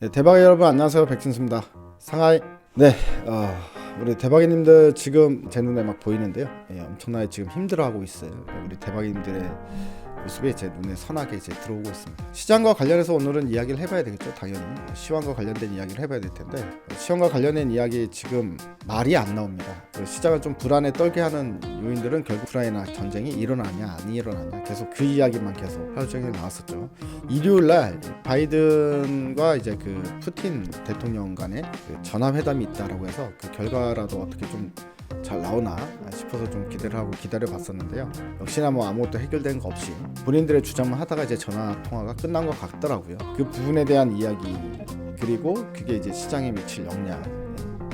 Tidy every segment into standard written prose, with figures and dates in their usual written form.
네, 대박이 여러분 안녕하세요. 백진수입니다. 상하이. 네, 우리 대박이님들 지금 제 눈에 막 보이는데요. 엄청나게 지금 힘들어하고 있어요. 우리 대박이님들의 모습이 제 눈에 선하게 이제 들어오고 있습니다. 시장과 관련해서 오늘은 이야기를 해봐야 되겠죠. 당연히 시황과 관련된 이야기를 해봐야 될 텐데 시황과 관련된 이야기 지금 말이 안 나옵니다. 시장을 좀 불안에 떨게 하는 요인들은 결국 우크라이나 전쟁이 일어나냐 안 일어나냐 계속 그 이야기만 계속 하루 종일 나왔었죠. 일요일날 바이든과 이제 그 푸틴 대통령 간의 그 전화회담이 있다라고 해서 그 결과라도 어떻게 좀 잘 나오나 싶어서 좀 기대를 하고 기다려 봤었는데요. 역시나 뭐 아무것도 해결된 거 없이 본인들의 주장만 하다가 이제 전화 통화가 끝난 것 같더라고요. 그 부분에 대한 이야기 그리고 그게 이제 시장에 미칠 영향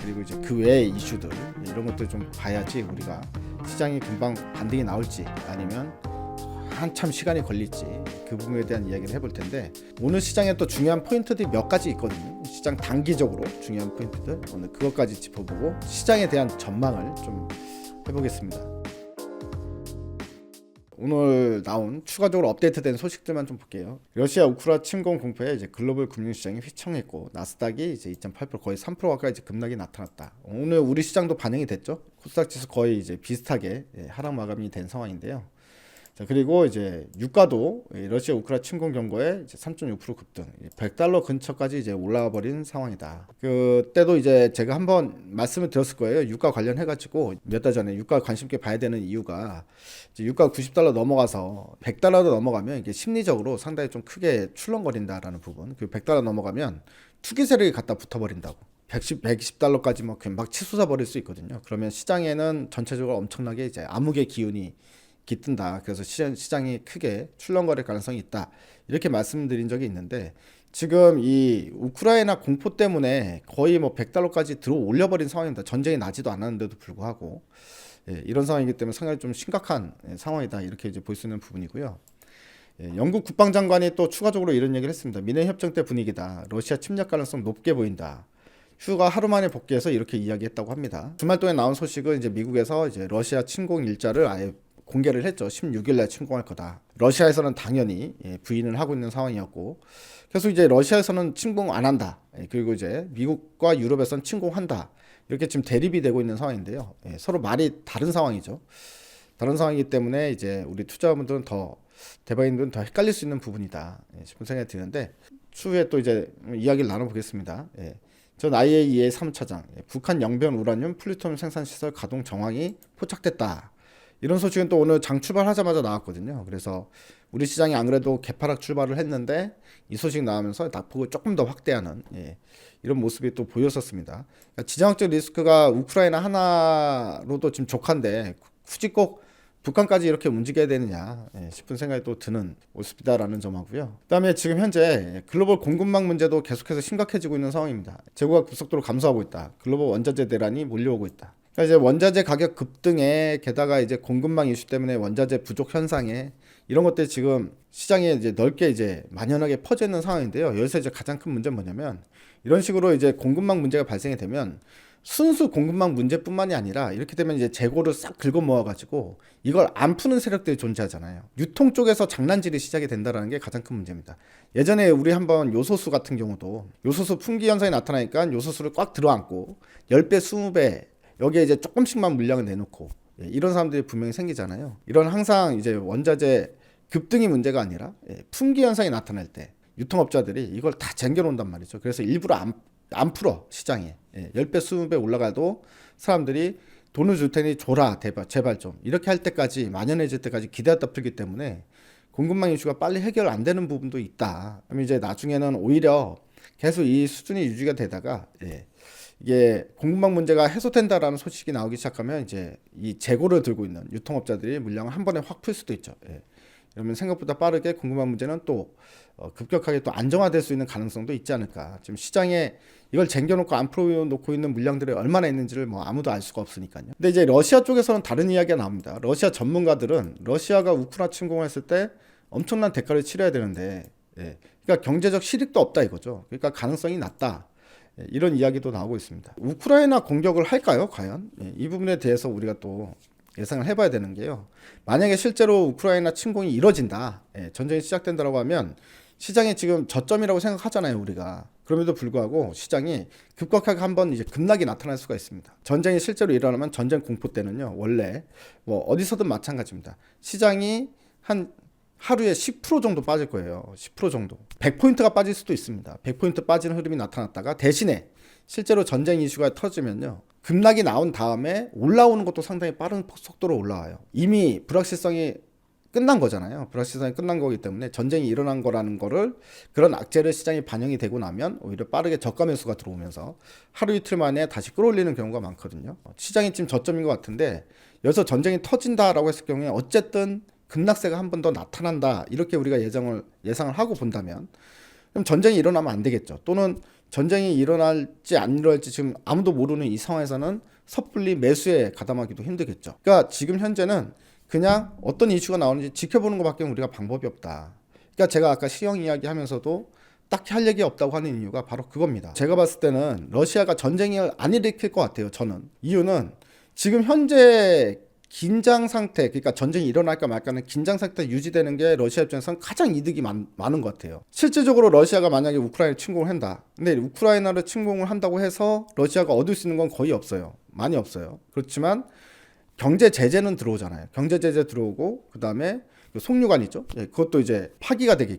그리고 이제 그 외의 이슈들 이런 것들 좀 봐야지 우리가 시장이 금방 반등이 나올지 아니면 한참 시간이 걸릴지 그 부분에 대한 이야기를 해볼 텐데 오늘 시장에 또 중요한 포인트들이 몇 가지 있거든요. 시장 단기적으로 중요한 포인트들 오늘 그것까지 짚어보고 시장에 대한 전망을 좀 해보겠습니다. 오늘 나온 추가적으로 업데이트된 소식들만 좀 볼게요. 러시아 우크라 침공 공포에 이제 글로벌 금융시장이 휘청했고 나스닥이 이제 2.8% 거의 3% 가까이 이제 급락이 나타났다. 오늘 우리 시장도 반영이 됐죠. 코스닥 지수 거의 이제 비슷하게 하락 마감이 된 상황인데요. 자, 그리고 이제 유가도 러시아 우크라 침공 경고에 이제 3.6% 급등, $100 근처까지 이제 올라와 버린 상황이다. 그때도 이제 제가 한번 말씀을 드렸을 거예요. 유가 관련해 가지고 몇 달 전에 유가 관심 있게 봐야 되는 이유가 이제 유가 $90 넘어가서 $100도 넘어가면 이게 심리적으로 상당히 좀 크게 출렁거린다라는 부분. 그 $100 넘어가면 투기 세력이 갖다 붙어 버린다고. 120달러까지 뭐 금방 치솟아 버릴 수 있거든요. 그러면 시장에는 전체적으로 엄청나게 이제 암흑의 기운이 깃든다. 그래서 시장이 크게 출렁거릴 가능성이 있다. 이렇게 말씀드린 적이 있는데 지금 이 우크라이나 공포 때문에 거의 뭐 $100까지 들어 올려버린 상황입니다. 전쟁이 나지도 않았는데도 불구하고 이런 상황이기 때문에 상당히 좀 심각한 상황이다. 이렇게 이제 볼 수 있는 부분이고요. 영국 국방장관이 또 추가적으로 이런 얘기를 했습니다. 미네 협정 때 분위기다. 러시아 침략 가능성 높게 보인다. 휴가 하루 만에 복귀해서 이렇게 이야기했다고 합니다. 주말 동안 나온 소식은 이제 미국에서 이제 러시아 침공 일자를 아예 공개를 했죠. 16일 날 침공할 거다. 러시아에서는 당연히 부인을 하고 있는 상황이었고 계속 이제 러시아에서는 침공 안 한다. 그리고 이제 미국과 유럽에서는 침공한다. 이렇게 지금 대립이 되고 있는 상황인데요. 서로 말이 다른 상황이죠. 다른 상황이기 때문에 이제 우리 투자자분들은 더 대박인들은 더 헷갈릴 수 있는 부분이다 싶은 생각이 드는데 추후에 또 이제 이야기를 나눠보겠습니다. 전 IAEA 사무차장 북한 영변 우라늄 플루토늄 생산시설 가동 정황이 포착됐다. 이런 소식은 또 오늘 장 출발하자마자 나왔거든요. 그래서 우리 시장이 안 그래도 개파락 출발을 했는데 이 소식 나오면서 낙폭을 조금 더 확대하는 이런 모습이 또 보였었습니다. 그러니까 지정학적 리스크가 우크라이나 하나로도 지금 족한데 굳이 꼭 북한까지 이렇게 움직여야 되느냐 싶은 생각이 또 드는 모습이다라는 점하고요. 그다음에 지금 현재 글로벌 공급망 문제도 계속해서 심각해지고 있는 상황입니다. 재고가 급속도로 감소하고 있다. 글로벌 원자재 대란이 몰려오고 있다. 그러니까 이제 원자재 가격 급등에 게다가 이제 공급망 이슈 때문에 원자재 부족 현상에 이런 것들이 지금 시장에 이제 넓게 이제 만연하게 퍼져 있는 상황인데요. 여기서 이제 가장 큰 문제는 뭐냐면 이런 식으로 이제 공급망 문제가 발생이 되면 순수 공급망 문제뿐만이 아니라 이렇게 되면 이제 재고를 싹 긁어 모아가지고 이걸 안 푸는 세력들이 존재하잖아요. 유통 쪽에서 장난질이 시작이 된다는 게 가장 큰 문제입니다. 예전에 우리 한번 요소수 같은 경우도 요소수 품귀 현상이 나타나니까 요소수를 꽉 들어안고 10배, 20배 여기에 이제 조금씩만 물량을 내놓고 이런 사람들이 분명히 생기잖아요. 이런 항상 이제 원자재 급등이 문제가 아니라 품귀 현상이 나타날 때 유통업자들이 이걸 다 쟁겨놓는단 말이죠. 그래서 일부러 안 풀어 시장에 10배, 20배 올라가도 사람들이 돈을 줄 테니 줘라 제발 좀 이렇게 할 때까지 만연해질 때까지 기다렸다 풀기 때문에 공급망 이슈가 빨리 해결 안 되는 부분도 있다. 그러면 이제 나중에는 오히려 계속 이 수준이 유지가 되다가 이게 공급망 문제가 해소된다라는 소식이 나오기 시작하면 이제 이 재고를 들고 있는 유통업자들이 물량을 한 번에 확 풀 수도 있죠. 그러면 생각보다 빠르게 공급망 문제는 또 급격하게 또 안정화될 수 있는 가능성도 있지 않을까. 지금 시장에 이걸 쟁겨놓고 안 풀어놓고 있는 물량들이 얼마나 있는지를 뭐 아무도 알 수가 없으니까요. 근데 이제 러시아 쪽에서는 다른 이야기가 나옵니다. 러시아 전문가들은 러시아가 우크라 침공했을 때 엄청난 대가를 치러야 되는데, 그러니까 경제적 실익도 없다 이거죠. 그러니까 가능성이 낮다. 이런 이야기도 나오고 있습니다. 우크라이나 공격을 할까요? 과연? 이 부분에 대해서 우리가 또 예상을 해봐야 되는 게요. 만약에 실제로 우크라이나 침공이 이뤄진다, 전쟁이 시작된다라고 하면 시장이 지금 저점이라고 생각하잖아요, 우리가. 그럼에도 불구하고 시장이 급격하게 한번 이제 급락이 나타날 수가 있습니다. 전쟁이 실제로 일어나면 전쟁 공포 때는요, 원래 뭐 어디서든 마찬가지입니다. 시장이 한 하루에 10% 정도 빠질 거예요. 10% 정도. 100포인트가 빠질 수도 있습니다. 100포인트 빠지는 흐름이 나타났다가 대신에 실제로 전쟁 이슈가 터지면요, 급락이 나온 다음에 올라오는 것도 상당히 빠른 속도로 올라와요. 이미 불확실성이 끝난 거잖아요. 불확실성이 끝난 거기 때문에 전쟁이 일어난 거라는 거를, 그런 악재를 시장에 반영이 되고 나면 오히려 빠르게 저가 매수가 들어오면서 하루 이틀 만에 다시 끌어올리는 경우가 많거든요. 시장이 지금 저점인 것 같은데 여기서 전쟁이 터진다라고 했을 경우에 어쨌든 급락세가 한 번 더 나타난다, 이렇게 우리가 예상을 하고 본다면, 그럼 전쟁이 일어나면 안 되겠죠. 또는 전쟁이 일어날지 안 일어날지 지금 아무도 모르는 이 상황에서는 섣불리 매수에 가담하기도 힘들겠죠. 그러니까 지금 현재는 그냥 어떤 이슈가 나오는지 지켜보는 것밖에 우리가 방법이 없다. 그러니까 제가 아까 시황 이야기 하면서도 딱히 할 얘기 없다고 하는 이유가 바로 그겁니다. 제가 봤을 때는 러시아가 전쟁을 안 일으킬 것 같아요. 저는. 이유는 지금 현재 긴장 상태, 그러니까 전쟁이 일어날까 말까는 긴장 상태 유지되는 게 러시아 입장에서는 가장 이득이 많은 것 같아요. 실질적으로 러시아가 만약에 우크라이나를 침공을 한다. 근데 우크라이나를 침공을 한다고 해서 러시아가 얻을 수 있는 건 거의 없어요. 많이 없어요. 그렇지만 경제 제재는 들어오잖아요. 경제 제재 들어오고, 그 다음에 송유관이죠. 그것도 이제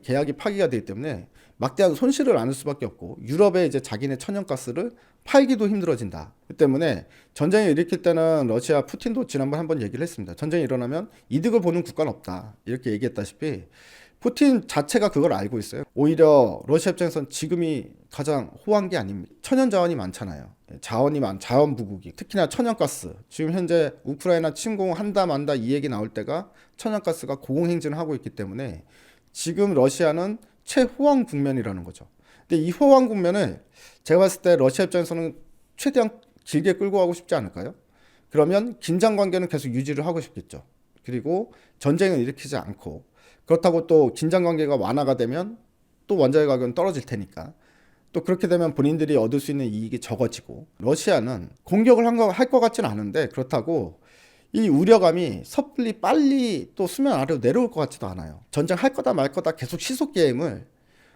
계약이 파기가 되기 때문에 막대한 손실을 안을 수밖에 없고, 유럽에 이제 자기네 천연가스를 팔기도 힘들어진다. 그 때문에 전쟁을 일으킬 때는 러시아 푸틴도 지난번 한번 얘기를 했습니다. 전쟁이 일어나면 이득을 보는 국가는 없다, 이렇게 얘기했다시피 푸틴 자체가 그걸 알고 있어요. 오히려 러시아 입장에서는 지금이 가장 호황 게 아닙니다. 천연 자원이 많잖아요. 자원 부국이, 특히나 천연가스. 지금 현재 우크라이나 침공한다 만다 이 얘기 나올 때가 천연가스가 고공행진을 하고 있기 때문에 지금 러시아는 최호황 국면이라는 거죠. 근데 이 호황 국면을 제가 봤을 때 러시아 입장에서는 최대한 길게 끌고 가고 싶지 않을까요? 그러면 긴장 관계는 계속 유지를 하고 싶겠죠. 그리고 전쟁을 일으키지 않고, 그렇다고 또 긴장 관계가 완화가 되면 또 원자재 가격은 떨어질 테니까, 또 그렇게 되면 본인들이 얻을 수 있는 이익이 적어지고, 러시아는 공격을 할 것 같지는 않은데, 그렇다고 이 우려감이 섣불리 빨리 또 수면 아래로 내려올 것 같지도 않아요. 전쟁할 거다 말 거다 계속 시속 게임을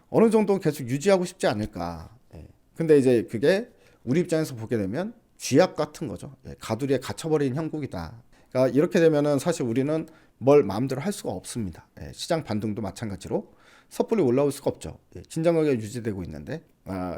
어느 정도 계속 유지하고 싶지 않을까. 근데 이제 그게 우리 입장에서 보게 되면 쥐약 같은 거죠. 가두리에 갇혀버린 형국이다. 그러니까 이렇게 되면은 사실 우리는 뭘 마음대로 할 수가 없습니다. 시장 반등도 마찬가지로 섣불리 올라올 수가 없죠. 긴장 관계가 유지되고 있는데,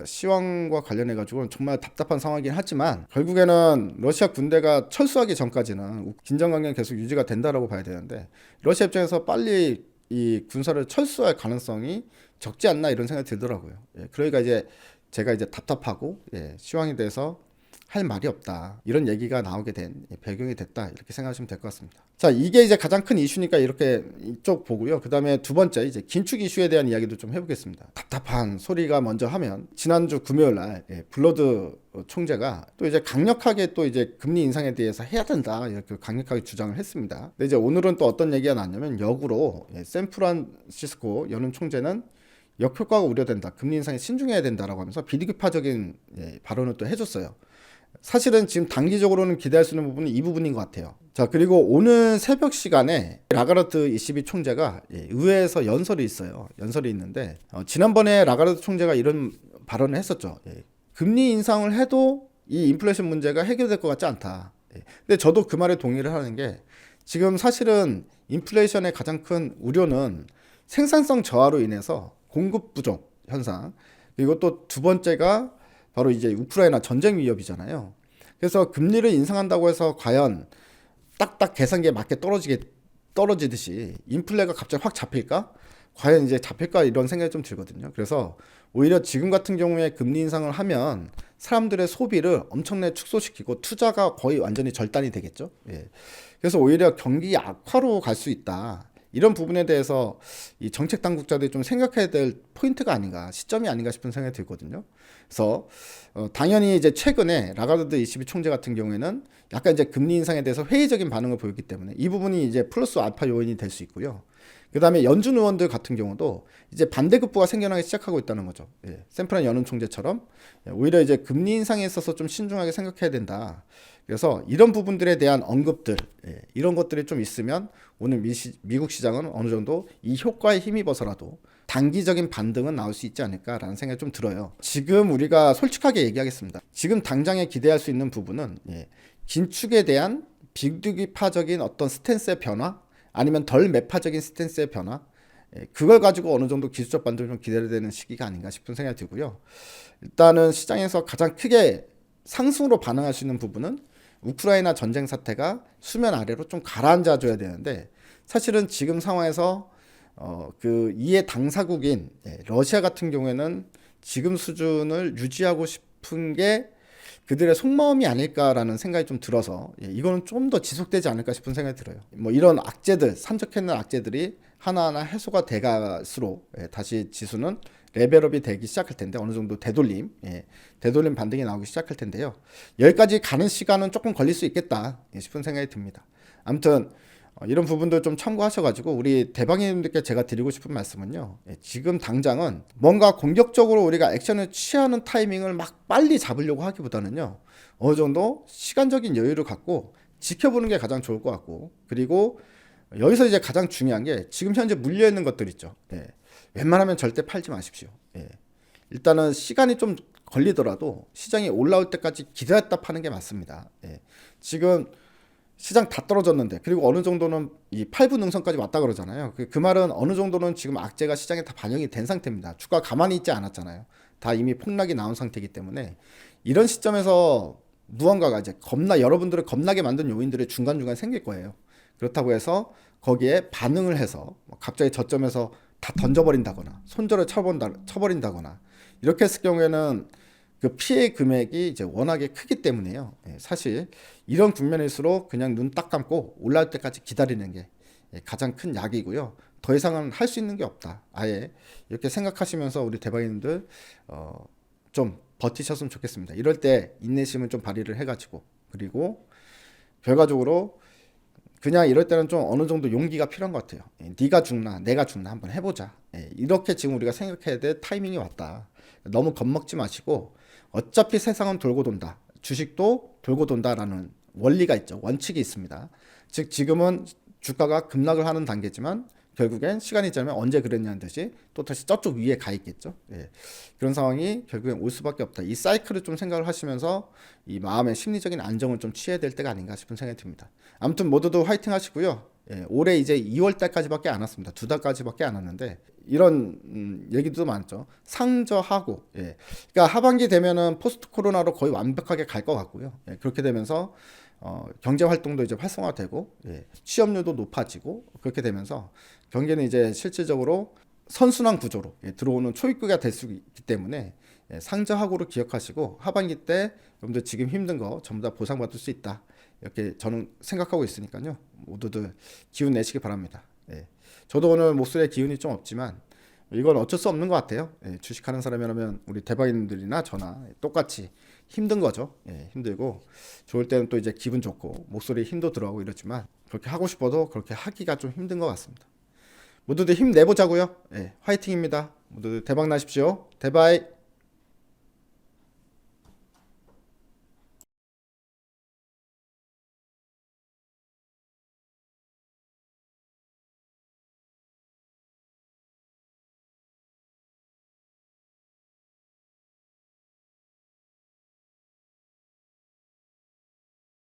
시황과 관련해 가지고는 정말 답답한 상황이긴 하지만, 결국에는 러시아 군대가 철수하기 전까지는 긴장 관계는 계속 유지가 된다라고 봐야 되는데, 러시아 입장에서 빨리 이 군사를 철수할 가능성이 적지 않나, 이런 생각이 들더라고요. 그러니까 이제 제가 이제 답답하고, 시황에 대해서 할 말이 없다, 이런 얘기가 나오게 된 배경이 됐다, 이렇게 생각하시면 될 것 같습니다. 자, 이게 이제 가장 큰 이슈니까 이렇게 이쪽 보고요. 그 다음에 두 번째 이제 긴축 이슈에 대한 이야기도 좀 해보겠습니다. 답답한 소리가 먼저 하면, 지난주 금요일 날 블러드 총재가 또 이제 강력하게 또 이제 금리 인상에 대해서 해야 된다, 이렇게 강력하게 주장을 했습니다. 근데 이제 오늘은 또 어떤 얘기가 나왔냐면, 역으로 샌프란시스코 연은 총재는 역효과가 우려된다, 금리 인상에 신중해야 된다라고 하면서 비리급파적인 발언을 또 해줬어요. 사실은 지금 단기적으로는 기대할 수 있는 부분은 이 부분인 것 같아요. 자, 그리고 오늘 새벽 시간에 라가르드 ECB 총재가 의회에서 연설이 있어요. 연설이 있는데, 지난번에 라가르드 총재가 이런 발언을 했었죠. 금리 인상을 해도 이 인플레이션 문제가 해결될 것 같지 않다. 근데 저도 그 말에 동의를 하는 게, 지금 사실은 인플레이션의 가장 큰 우려는 생산성 저하로 인해서 공급 부족 현상, 그리고 또 두 번째가 바로 이제 우크라이나 전쟁 위협이잖아요. 그래서 금리를 인상한다고 해서 과연 딱딱 계산기에 맞게 떨어지듯이 인플레가 갑자기 확 잡힐까? 과연 이제 잡힐까? 이런 생각이 좀 들거든요. 그래서 오히려 지금 같은 경우에 금리 인상을 하면 사람들의 소비를 엄청나게 축소시키고 투자가 거의 완전히 절단이 되겠죠. 그래서 오히려 경기 악화로 갈 수 있다, 이런 부분에 대해서 이 정책 당국자들이 좀 생각해야 될 포인트가 아닌가, 시점이 아닌가 싶은 생각이 들거든요. 그래서 당연히 이제 최근에 라가르드 ECB 총재 같은 경우에는 약간 이제 금리 인상에 대해서 회의적인 반응을 보였기 때문에 이 부분이 이제 플러스 알파 요인이 될 수 있고요. 그다음에 연준 의원들 같은 경우도 이제 반대급부가 생겨나기 시작하고 있다는 거죠. 예, 샌프란 연은 총재처럼 오히려 이제 금리 인상에 있어서 좀 신중하게 생각해야 된다. 그래서 이런 부분들에 대한 언급들, 이런 것들이 좀 있으면 오늘 미국 시장은 어느 정도 이 효과에 힘입어서라도 단기적인 반등은 나올 수 있지 않을까라는 생각이 좀 들어요. 지금 우리가 솔직하게 얘기하겠습니다. 지금 당장에 기대할 수 있는 부분은 긴축에 대한 비극이파적인 어떤 스탠스의 변화, 아니면 덜 매파적인 스탠스의 변화, 그걸 가지고 어느 정도 기술적 반등을 좀 기다려야 되는 시기가 아닌가 싶은 생각이 들고요. 일단은 시장에서 가장 크게 상승으로 반응할 수 있는 부분은 우크라이나 전쟁 사태가 수면 아래로 좀 가라앉아 줘야 되는데, 사실은 지금 상황에서 그 이해 당사국인 러시아 같은 경우에는 지금 수준을 유지하고 싶은 게 그들의 속마음이 아닐까라는 생각이 좀 들어서 이거는 좀 더 지속되지 않을까 싶은 생각이 들어요. 뭐 이런 악재들, 산적해있는 악재들이 하나하나 해소가 돼갈수록 다시 지수는 레벨업이 되기 시작할 텐데, 어느 정도 되돌림 반등이 나오기 시작할 텐데요. 여기까지 가는 시간은 조금 걸릴 수 있겠다 싶은 생각이 듭니다. 아무튼 이런 부분들 좀 참고하셔가지고 우리 대방님들께 제가 드리고 싶은 말씀은요, 지금 당장은 뭔가 공격적으로 우리가 액션을 취하는 타이밍을 막 빨리 잡으려고 하기보다는요, 어느 정도 시간적인 여유를 갖고 지켜보는 게 가장 좋을 것 같고, 그리고 여기서 이제 가장 중요한 게 지금 현재 물려있는 것들 있죠. 웬만하면 절대 팔지 마십시오. 일단은 시간이 좀 걸리더라도 시장이 올라올 때까지 기다렸다 파는 게 맞습니다. 지금 시장 다 떨어졌는데, 그리고 어느 정도는 이 8분 능선까지 왔다 그러잖아요. 그 말은 어느 정도는 지금 악재가 시장에 다 반영이 된 상태입니다. 주가 가만히 있지 않았잖아요. 다 이미 폭락이 나온 상태이기 때문에 이런 시점에서 무언가가 이제 여러분들을 겁나게 만든 요인들이 중간중간 생길 거예요. 그렇다고 해서 거기에 반응을 해서 갑자기 저점에서 다 던져버린다거나 손절을 쳐버린다거나 이렇게 했을 경우에는 그 피해 금액이 이제 워낙에 크기 때문에요. 사실 이런 국면일수록 그냥 눈 딱 감고 올라올 때까지 기다리는 게 가장 큰 약이고요. 더 이상은 할 수 있는 게 없다. 아예 이렇게 생각하시면서 우리 대박인들 좀 버티셨으면 좋겠습니다. 이럴 때 인내심을 좀 발휘를 해가지고, 그리고 결과적으로 그냥 이럴 때는 좀 어느 정도 용기가 필요한 것 같아요. 네가 죽나 내가 죽나 한번 해보자. 이렇게 지금 우리가 생각해야 될 타이밍이 왔다. 너무 겁먹지 마시고, 어차피 세상은 돌고 돈다. 주식도 돌고 돈다라는 원리가 있죠. 원칙이 있습니다. 즉 지금은 주가가 급락을 하는 단계지만 결국엔 시간이 지나면 언제 그랬냐는 듯이 또 다시 저쪽 위에 가 있겠죠. 그런 상황이 결국엔 올 수밖에 없다. 이 사이클을 좀 생각을 하시면서 이 마음의 심리적인 안정을 좀 취해야 될 때가 아닌가 싶은 생각이 듭니다. 아무튼 모두도 화이팅 하시고요. 올해 이제 2월 달까지밖에 안 왔습니다. 2달까지밖에 안 왔는데 이런 얘기도 많죠. 상저하고, 그러니까 하반기 되면은 포스트 코로나로 거의 완벽하게 갈 것 같고요. 그렇게 되면서 경제 활동도 이제 활성화되고, 취업률도 높아지고, 그렇게 되면서 경기는 이제 실질적으로 선순환 구조로 들어오는 초입기가 될 수 있기 때문에 상저하고를 기억하시고, 하반기 때 여러분들 지금 힘든 거 전부 다 보상받을 수 있다. 이렇게 저는 생각하고 있으니까요. 모두들 기운 내시기 바랍니다. 저도 오늘 목소리에 기운이 좀 없지만 이건 어쩔 수 없는 것 같아요. 주식하는 사람이라면 우리 대박인들이나 저나 똑같이 힘든 거죠. 힘들고 좋을 때는 또 이제 기분 좋고 목소리에 힘도 들어가고 이러지만 그렇게 하고 싶어도 그렇게 하기가 좀 힘든 것 같습니다. 모두들 힘내보자고요. 화이팅입니다. 모두들 대박 나십시오. 대바이.